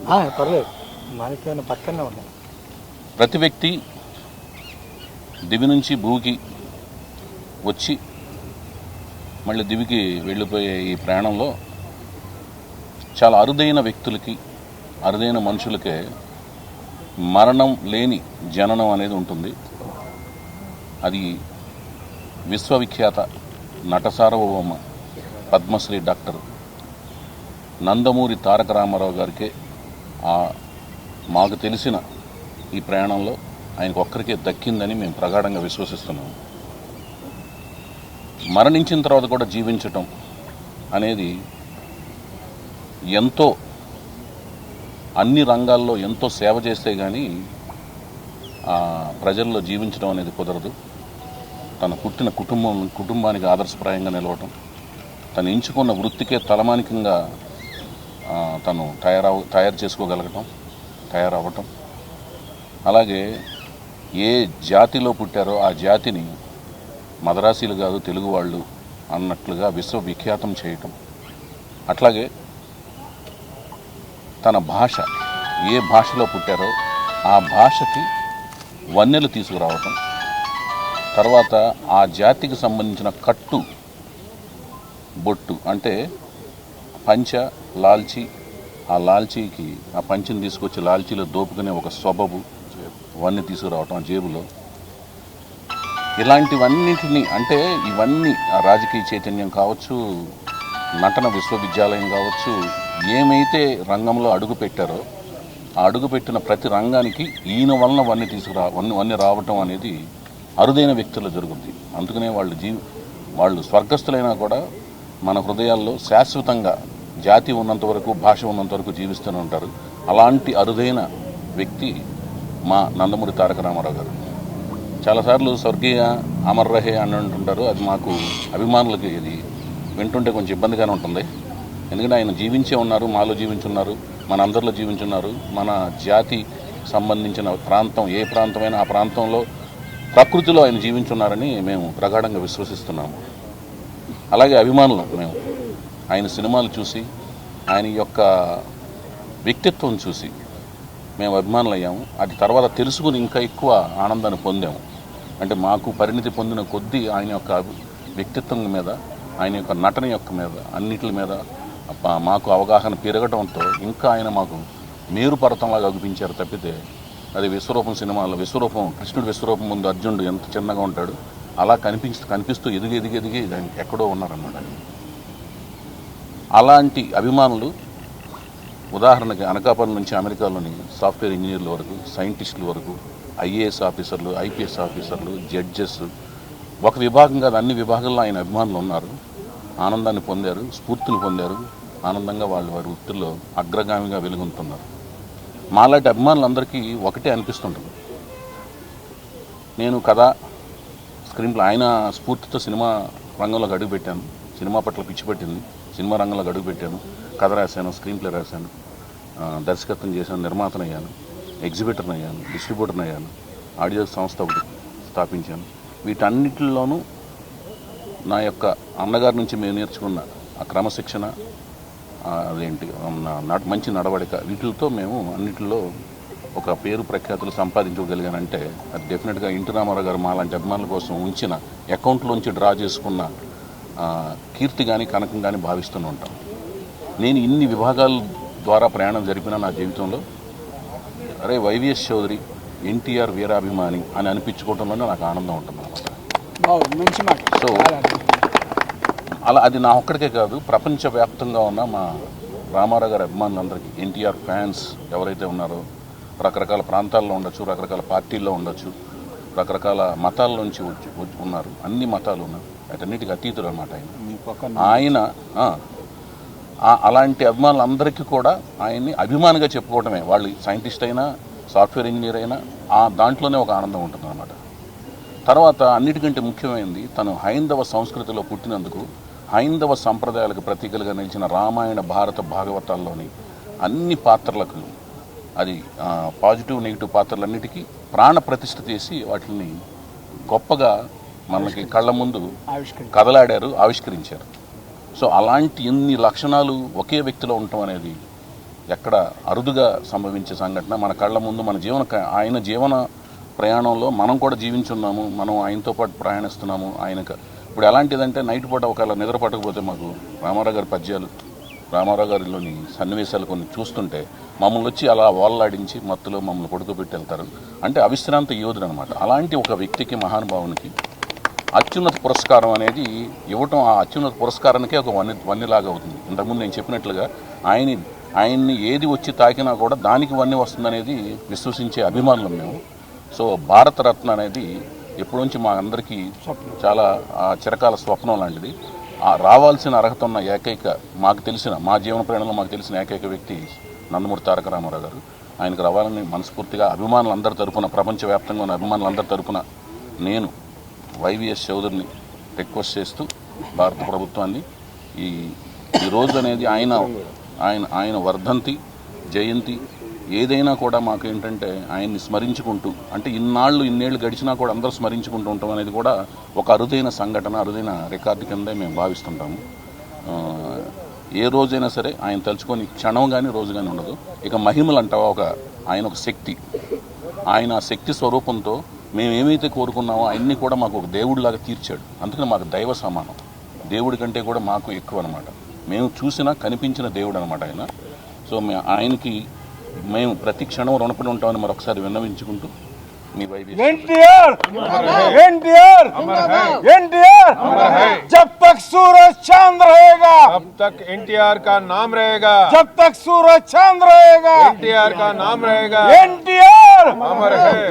పర్లేదు, మనకి పక్కనే ఉన్నాయి. ప్రతి వ్యక్తి దివి నుంచి భూమికి వచ్చి మళ్ళీ దివికి వెళ్ళిపోయే ఈ ప్రయాణంలో చాలా అరుదైన వ్యక్తులకి, అరుదైన మనుషులకే మరణం లేని జననం అనేది ఉంటుంది. అది విశ్వవిఖ్యాత నట సార్వభౌమ పద్మశ్రీ డాక్టర్ నందమూరి తారక రామారావు గారికే మాకు తెలిసిన ఈ ప్రయాణంలో ఆయనకు ఒక్కరికే దక్కిందని మేము ప్రగాఢంగా విశ్వసిస్తున్నాము. మరణించిన తర్వాత కూడా జీవించటం అనేది ఎంతో, అన్ని రంగాల్లో ఎంతో సేవ చేస్తే కానీ ప్రజల్లో జీవించడం అనేది కుదరదు. తన పుట్టిన కుటుంబానికి ఆదర్శప్రాయంగా నిలవటం, తను ఎంచుకున్న వృత్తికే తలమానికంగా తను తయారు చేసుకోగలగటం, తయారవ్వటం, అలాగే ఏ జాతిలో పుట్టారో ఆ జాతిని మదరాసీలు కాదు తెలుగు వాళ్ళు అన్నట్లుగా విశ్వవిఖ్యాతం చేయటం, అట్లాగే తన భాష, ఏ భాషలో పుట్టారో ఆ భాషకి వన్నెలు తీసుకురావటం, తర్వాత ఆ జాతికి సంబంధించిన కట్టు బొట్టు అంటే పంచ, లాల్చీ, ఆ లాల్చీకి ఆ పంచిని తీసుకొచ్చి లాల్చీలో దోపుకునే ఒక స్వభావు ఇవన్నీ తీసుకురావటం ఆ జేబులో. ఇలాంటివన్నింటినీ, అంటే ఇవన్నీ రాజకీయ చైతన్యం కావచ్చు, నటన విశ్వవిద్యాలయం కావచ్చు, ఏమైతే రంగంలో అడుగు పెట్టారో ఆ అడుగుపెట్టిన ప్రతి రంగానికి ఈయన వలన వన్నీ రావటం అనేది అరుదైన వ్యక్తుల్లో జరుగుతుంది. అందుకనే వాళ్ళు స్వర్గస్థులైనా కూడా మన హృదయాల్లో శాశ్వతంగా జాతి ఉన్నంత వరకు, భాష ఉన్నంత వరకు జీవిస్తూనే ఉంటారు. అలాంటి అరుదైన వ్యక్తి మా నందమూరి తారక రామారావు గారు. చాలాసార్లు స్వర్గీయ అమర్ రహే అని అంటుంటారు. అది మాకు అభిమానులకి ఇది వింటుంటే కొంచెం ఇబ్బందిగానే ఉంటుంది. ఎందుకంటే ఆయన జీవించే ఉన్నారు, మాలో జీవించున్నారు, మన అందరిలో జీవించున్నారు. మన జాతి సంబంధించిన ప్రాంతం ఏ ప్రాంతమైనా ఆ ప్రాంతంలో ప్రకృతిలో ఆయన జీవించున్నారని మేము ప్రగాఢంగా విశ్వసిస్తున్నాము. అలాగే అభిమానులు మేము ఆయన సినిమాలు చూసి, ఆయన యొక్క వ్యక్తిత్వం చూసి మేము అభిమానులు అయ్యాము. అది తర్వాత తెలుసుకుని ఇంకా ఎక్కువ ఆనందాన్ని పొందాము. అంటే మాకు పరిణితి పొందిన కొద్దీ ఆయన యొక్క వ్యక్తిత్వం మీద, ఆయన యొక్క నటన యొక్క మీద, అన్నిటి మీద మాకు అవగాహన పెరగడంతో ఇంకా ఆయన మాకు మేరు పర్వతంలాగా అనిపించారు తప్పితే, అది విశ్వరూపం సినిమాలో కృష్ణుడు విశ్వరూపం ముందు అర్జునుడు ఎంత చిన్నగా ఉంటాడు అలా కనిపిస్తూ ఎదిగి ఎక్కడో ఉన్నారన్నమాట. అలాంటి అభిమానులు ఉదాహరణకి అనకాపల్లి నుంచి అమెరికాలోని సాఫ్ట్వేర్ ఇంజనీర్ల వరకు, సైంటిస్టుల వరకు, ఐఏఎస్ ఆఫీసర్లు, ఐపీఎస్ ఆఫీసర్లు, జడ్జెస్, ఒక విభాగం కాదు అన్ని విభాగాల్లో ఆయన అభిమానులు ఉన్నారు. ఆనందాన్ని పొందారు, స్ఫూర్తిని పొందారు. ఆనందంగా వారి వృత్తుల్లో అగ్రగామిగా వెలుగుతున్నారు. మాలాంటి అభిమానులందరికీ ఒకటే అనిపిస్తుంటుంది. నేను కథ, స్క్రీన్ ప్లే, ఆయన స్ఫూర్తితో సినిమా రంగంలోకి అడుగుపెట్టాను. సినిమా పట్ల పిచ్చి పెట్టింది. సినిమా రంగంలోకి అడుగుపెట్టాను. కథ రాశాను, స్క్రీన్ ప్లే రాశాను, దర్శకత్వం చేశాను, నిర్మాతను అయ్యాను, ఎగ్జిబిటర్ని అయ్యాను, డిస్ట్రిబ్యూటర్ని అయ్యాను, ఆడియో సంస్థ ఒకటి స్థాపించాను. వీటన్నిటిలోనూ నా యొక్క అన్నగారి నుంచి మేము నేర్చుకున్న ఆ క్రమశిక్షణ, మంచి నడవడిక, వీటితో మేము అన్నిటిలో ఒక పేరు ప్రఖ్యాతులు సంపాదించగలిగానంటే అది డెఫినెట్గా ఎన్టీ రామారావు గారు మాలాంటి అభిమానుల కోసం ఉంచిన అకౌంట్లోంచి డ్రా చేసుకున్న కీర్తి కానీ కనకం కానీ భావిస్తూనే ఉంటాం. నేను ఇన్ని విభాగాల ద్వారా ప్రయాణం జరిపిన నా జీవితంలో అరే వైవిఎస్ చౌదరి ఎన్టీఆర్ వీరాభిమాని అని అనిపించుకోవడంలోనే నాకు ఆనందం ఉంటుంది అన్నమాట. సో అలా అది నా ఒక్కడికే కాదు, ప్రపంచవ్యాప్తంగా ఉన్న మా రామారావు గారి అభిమానులందరికీ, ఎన్టీఆర్ ఫ్యాన్స్ ఎవరైతే ఉన్నారో రకరకాల ప్రాంతాల్లో ఉండొచ్చు, రకరకాల పార్టీల్లో ఉండొచ్చు, రకరకాల మతాల్లోంచి ఉన్నారు, అన్ని మతాలు ఉన్నారు, వాటన్నిటికీ అతీతులు అన్నమాట ఆయన. అలాంటి అభిమానులందరికీ కూడా ఆయన్ని అభిమానిగా చెప్పుకోవడమే, వాళ్ళు సైంటిస్ట్ అయినా సాఫ్ట్వేర్ ఇంజనీర్ అయినా దాంట్లోనే ఒక ఆనందం ఉంటుంది అన్నమాట. తర్వాత అన్నిటికంటే ముఖ్యమైనది, తను హైందవ సంస్కృతిలో పుట్టినందుకు హైందవ సంప్రదాయాలకు ప్రతీకలుగా నిలిచిన రామాయణ, భారత, భాగవతాల్లోని అన్ని పాత్రలకు, అది పాజిటివ్ నెగిటివ్ పాత్రలన్నిటికీ ప్రాణ ప్రతిష్ఠ చేసి వాటిని గొప్పగా మనకి కళ్ళ ముందు కదలాడారు, ఆవిష్కరించారు. సో అలాంటి ఎన్ని లక్షణాలు ఒకే వ్యక్తిలో ఉండటం అనేది ఎక్కడ అరుదుగా సంభవించే సంఘటన. మన కళ్ళ ముందు ఆయన జీవన ప్రయాణంలో మనం కూడా జీవించున్నాము, మనం ఆయనతో పాటు ప్రయాణిస్తున్నాము. ఆయనకు ఇప్పుడు ఎలాంటిదంటే నైట్ పూట ఒకవేళ నిద్ర పట్టకపోతే మాకు రామారావు గారి పద్యాలు, రామారావు గారిలోని సన్నివేశాలు కొన్ని చూస్తుంటే మమ్మల్ని వచ్చి అలా వాళ్లాడించి మత్తులో మమ్మల్ని పడుకోబెట్టి వెళ్తారు. అంటే అవిశ్రాంత యోధుడు అనమాట. అలాంటి ఒక వ్యక్తికి, మహానుభావునికి అత్యున్నత పురస్కారం అనేది ఇవ్వటం, ఆ అత్యున్నత పురస్కారానికే ఒక వన్నెలాగా అవుతుంది. ఇంతకుముందు నేను చెప్పినట్లుగా ఆయన్ని ఏది వచ్చి తాకినా కూడా దానికి వన్నె వస్తుందనేది విశ్వసించే అభిమానులం మేము. సో భారతరత్న అనేది ఎప్పటి నుంచి మా అందరికీ చాలా చిరకాల స్వప్నం లాంటిది. రావాల్సిన అర్హత ఉన్న ఏకైక, మాకు తెలిసిన, మా జీవన ప్రయాణంలో మాకు తెలిసిన ఏకైక వ్యక్తి నందమూరి తారక రామారావు గారు. ఆయనకు రావాలని మనస్ఫూర్తిగా అభిమానులందరి తరపున, ప్రపంచవ్యాప్తంగా ఉన్న అభిమానులందరి తరపున నేను వైవిఎస్ చౌదరిని రిక్వెస్ట్ చేస్తూ భారత ప్రభుత్వాన్ని ఈ రోజు అనేది ఆయన వర్ధంతి, జయంతి ఏదైనా కూడా మాకు ఏంటంటే ఆయన్ని స్మరించుకుంటూ, అంటే ఇన్నేళ్ళు గడిచినా కూడా అందరూ స్మరించుకుంటూ ఉంటాం అనేది కూడా ఒక అరుదైన సంఘటన, అరుదైన రికార్డు కిందే మేము భావిస్తుంటాము. ఏ రోజైనా సరే ఆయన తలుచుకొని క్షణం కానీ రోజు కానీ ఉండదు. ఇక మహిమలు అంటావా, ఆయన ఒక శక్తి, ఆయన శక్తి స్వరూపంతో మేము ఏమైతే కోరుకున్నామో అన్నీ కూడా మాకు ఒక దేవుడిలాగా తీర్చాడు. అందుకని మాకు దైవ సమానం, దేవుడి కంటే కూడా మాకు ఎక్కువ అనమాట. మేము చూసినా కనిపించిన దేవుడు అనమాట ఆయన. సో ఆయనకి మేము ప్రతి క్షణం రుణపడి ఉంటామని మరొకసారి విన్నవించుకుంటూ మీ వైవిఎస్ एनटीआर एनटीआर एनटीआर जब तक सूरज चांद रहेगा, तब तक एनटीआर का नाम रहेगा, जब तक सूरज चांद रहेगा एनटीआर का नाम रहेगा, एनटीआर अमर है।